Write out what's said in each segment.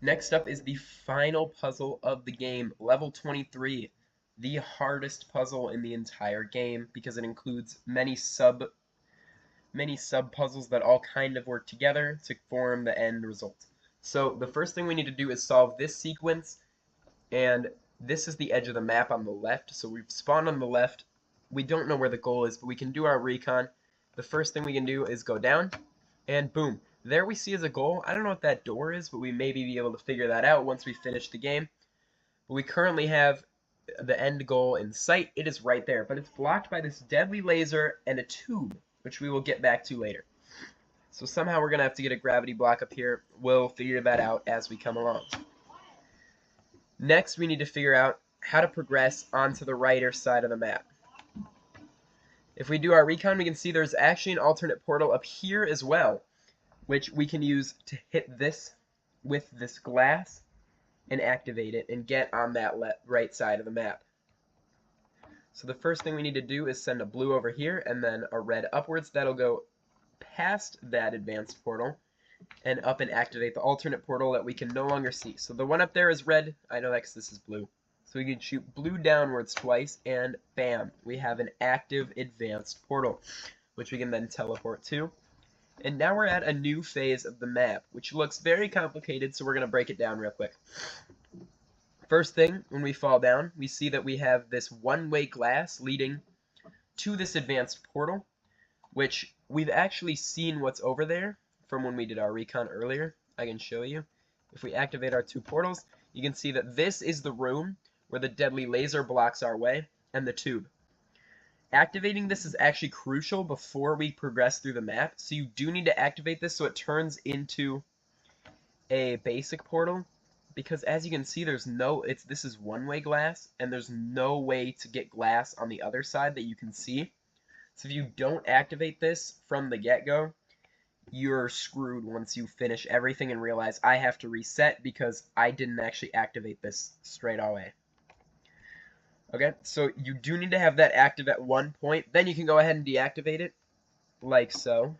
Next up is the final puzzle of the game, level 23, the hardest puzzle in the entire game because it includes many sub puzzles that all kind of work together to form the end result. So the first thing we need to do is solve this sequence, and this is the edge of the map on the left. So we've spawned on the left. We don't know where the goal is, but we can do our recon. The first thing we can do is go down, and boom. There we see as a goal. I don't know what that door is, but we maybe be able to figure that out once we finish the game. But we currently have the end goal in sight. It is right there, but it's blocked by this deadly laser and a tube, which we will get back to later. So somehow we're going to have to get a gravity block up here. We'll figure that out as we come along. Next, we need to figure out how to progress onto the righter side of the map. If we do our recon, we can see there's actually an alternate portal up here as well, which we can use to hit this with this glass and activate it and get on that right side of the map. So the first thing we need to do is send a blue over here and then a red upwards. That'll go past that advanced portal and up and activate the alternate portal that we can no longer see. So the one up there is red. I know that because this is blue. So we can shoot blue downwards twice and bam, we have an active advanced portal, which we can then teleport to. And now we're at a new phase of the map, which looks very complicated, so we're going to break it down real quick. First thing, when we fall down, we see that we have this one-way glass leading to this advanced portal, which we've actually seen what's over there from when we did our recon earlier. I can show you. If we activate our two portals, you can see that this is the room where the deadly laser blocks our way, and the tube. Activating this is actually crucial before we progress through the map, so you do need to activate this so it turns into a basic portal, because as you can see this is one-way glass, and there's no way to get glass on the other side that you can see. So if you don't activate this from the get-go, you're screwed once you finish everything and realize I have to reset because I didn't actually activate this straight away. Okay, so you do need to have that active at one point. Then you can go ahead and deactivate it, like so.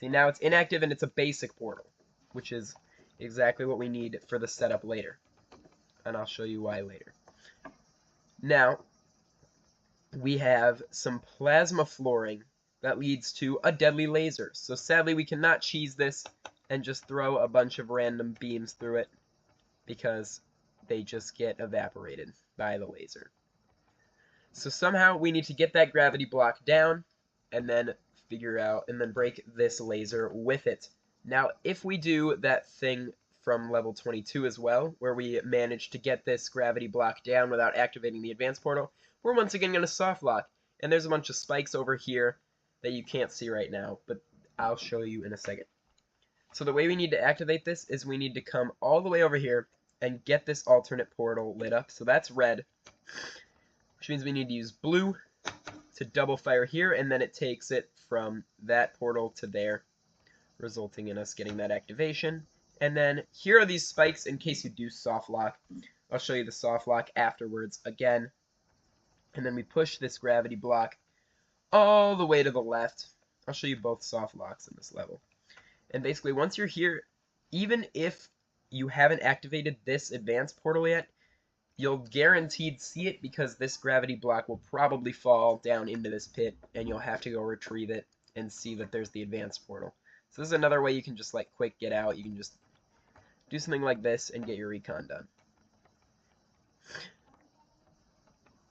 See, now it's inactive and it's a basic portal, which is exactly what we need for the setup later. And I'll show you why later. Now, we have some plasma flooring that leads to a deadly laser. So sadly, we cannot cheese this and just throw a bunch of random beams through it because they just get evaporated by the laser. So somehow we need to get that gravity block down and then figure out and then break this laser with it. Now, if we do that thing from level 22 as well, where we manage to get this gravity block down without activating the advanced portal, we're once again going to soft lock. And there's a bunch of spikes over here that you can't see right now, but I'll show you in a second. So the way we need to activate this is we need to come all the way over here and get this alternate portal lit up. So that's red, which means we need to use blue to double fire here, and then it takes it from that portal to there, resulting in us getting that activation. And then here are these spikes in case you do soft lock. I'll show you the soft lock afterwards again. And then we push this gravity block all the way to the left. I'll show you both soft locks in this level. And basically once you're here, even if you haven't activated this advanced portal yet, you'll guaranteed see it because this gravity block will probably fall down into this pit and you'll have to go retrieve it and see that there's the advanced portal. So this is another way you can just like quick get out. You can just do something like this and get your recon done.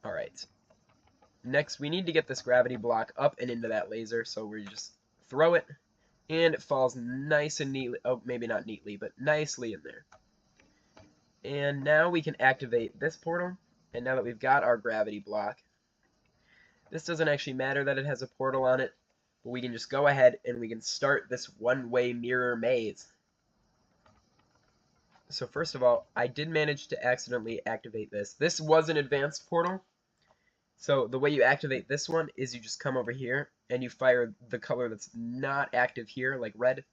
Alright. Next, we need to get this gravity block up and into that laser, so we just throw it, and it falls nice and neatly, oh, maybe not neatly, but nicely in there. And now we can activate this portal, and now that we've got our gravity block, this doesn't actually matter that it has a portal on it, but we can just go ahead and we can start this one-way mirror maze. So first of all, I did manage to accidentally activate this. This was an advanced portal. So the way you activate this one is you just come over here and you fire the color that's not active here, like red.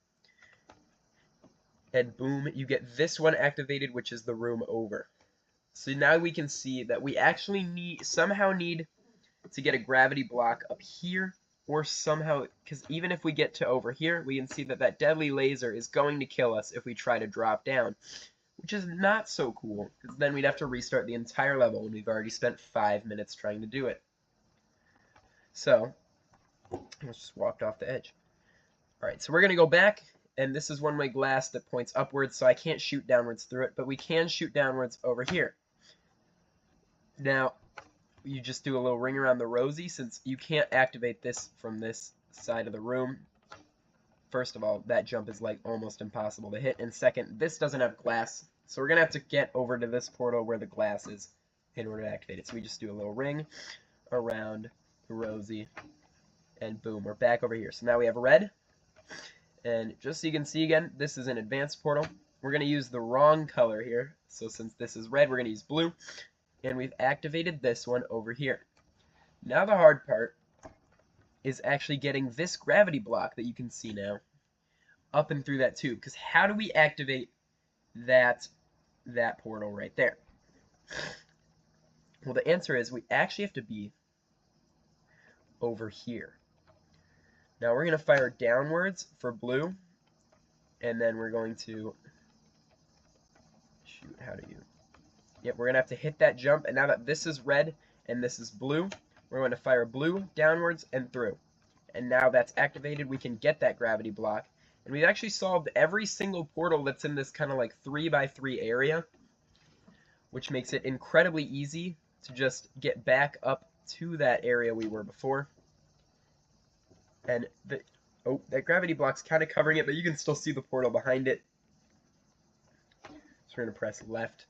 And boom, you get this one activated, which is the room over. So now we can see that we actually somehow need to get a gravity block up here, or somehow, because even if we get to over here, we can see that that deadly laser is going to kill us if we try to drop down. which is not so cool, because then we'd have to restart the entire level, and we've already spent 5 minutes trying to do it. So, let's just walk off the edge. Alright, so we're going to go back, and this is one-way glass that points upwards, so I can't shoot downwards through it, but we can shoot downwards over here. Now, you just do a little ring around the rosy, since you can't activate this from this side of the room. First of all, that jump is like almost impossible to hit, and second, this doesn't have glass, so we're going to have to get over to this portal where the glass is in order to activate it. So we just do a little ring around the rosy, and boom, we're back over here. So now we have red, and just so you can see again, this is an advanced portal. We're going to use the wrong color here, so since this is red, we're going to use blue, and we've activated this one over here. Now the hard part is actually getting this gravity block that you can see now up and through that tube, because how do we activate that portal right there? Well, the answer is we actually have to be over here. Now we're going to fire downwards for blue, and then we're going to shoot, how do you, yep, we're going to have to hit that jump, and now that this is red and this is blue, we're going to fire blue downwards and through. And now that's activated, we can get that gravity block. And we've actually solved every single portal that's in this kind of like 3x3 area, which makes it incredibly easy to just get back up to that area we were before. And that gravity block's kind of covering it, but you can still see the portal behind it. So we're going to press left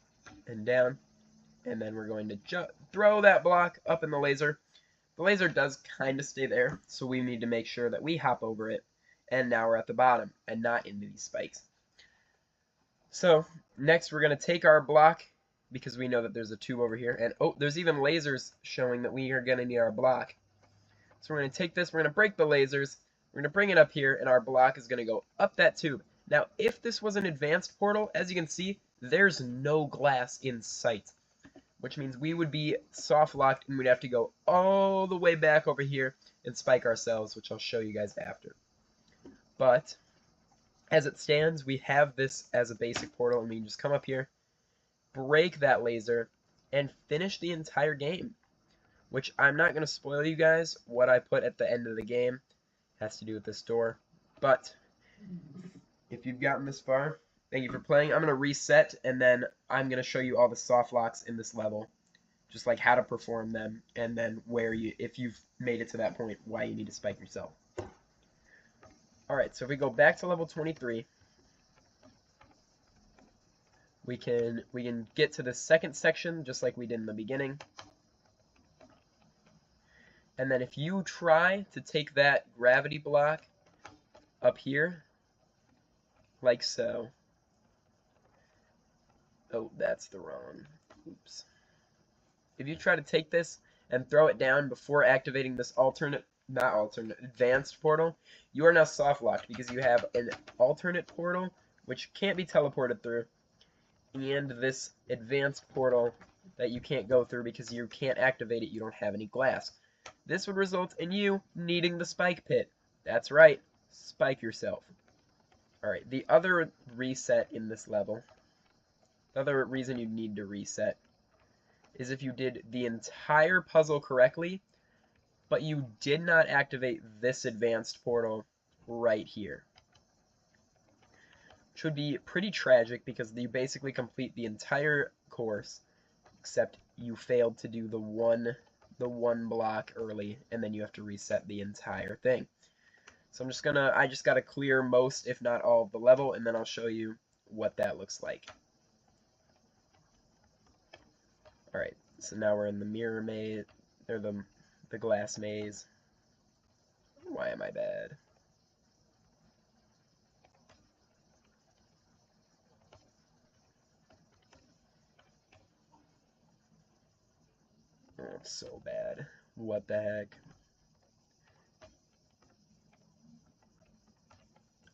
and down, and then we're going to throw that block up in the laser. The laser does kind of stay there, so we need to make sure that we hop over it, and now we're at the bottom and not into these spikes. So next we're going to take our block, because we know that there's a tube over here, and oh, there's even lasers showing that we are going to need our block. So we're going to take this, we're going to break the lasers, we're going to bring it up here, and our block is going to go up that tube. Now if this was an advanced portal, as you can see, there's no glass in sight, which means we would be soft locked and we'd have to go all the way back over here and spike ourselves, which I'll show you guys after. But as it stands, we have this as a basic portal, and we can just come up here, break that laser, and finish the entire game. Which I'm not going to spoil you guys what I put at the end of the game. It has to do with this door. But if you've gotten this far, thank you for playing. I'm going to reset, and then I'm going to show you all the soft locks in this level, just like how to perform them, and then if you've made it to that point, why you need to spike yourself. Alright, so if we go back to level 23, we can get to the second section just like we did in the beginning. And then if you try to take that gravity block up here, like so. Oh, that's the wrong. Oops. If you try to take this and throw it down before activating this advanced portal, you are now soft locked because you have an alternate portal which can't be teleported through, and this advanced portal that you can't go through because you can't activate it, you don't have any glass. This would result in you needing the spike pit. That's right, spike yourself. Alright, the other reset in this level, the other reason you need to reset, is if you did the entire puzzle correctly, but you did not activate this advanced portal right here. Which would be pretty tragic because you basically complete the entire course, except you failed to do the one block early, and then you have to reset the entire thing. So I just gotta clear most, if not all, of the level, and then I'll show you what that looks like. Alright, so now we're in the mirror maze, or the glass maze. Why am I bad? Oh, it's so bad. What the heck?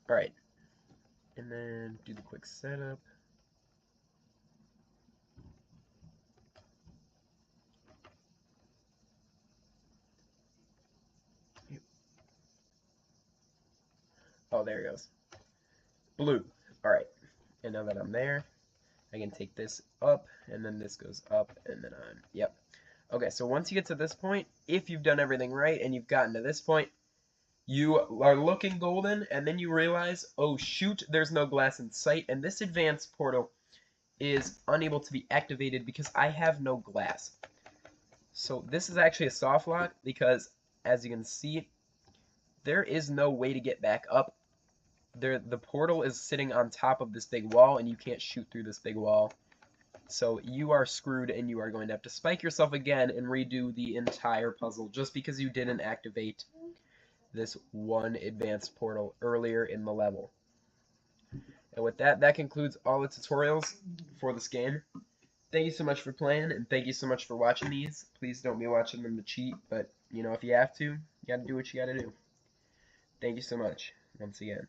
Alright. And then do the quick setup. Oh, there it goes. Blue. Alright. And now that I'm there, I can take this up, and then this goes up, and then on. Yep. Okay, so once you get to this point, if you've done everything right and you've gotten to this point, you are looking golden, and then you realize, oh shoot, there's no glass in sight, and this advanced portal is unable to be activated because I have no glass. So this is actually a soft lock because, as you can see, there is no way to get back up. The portal is sitting on top of this big wall, and you can't shoot through this big wall. So you are screwed, and you are going to have to spike yourself again and redo the entire puzzle just because you didn't activate this one advanced portal earlier in the level. And with that, that concludes all the tutorials for this game. Thank you so much for playing, and thank you so much for watching these. Please don't be watching them to cheat, but, you know, if you have to, you gotta do what you gotta do. Thank you so much, once again.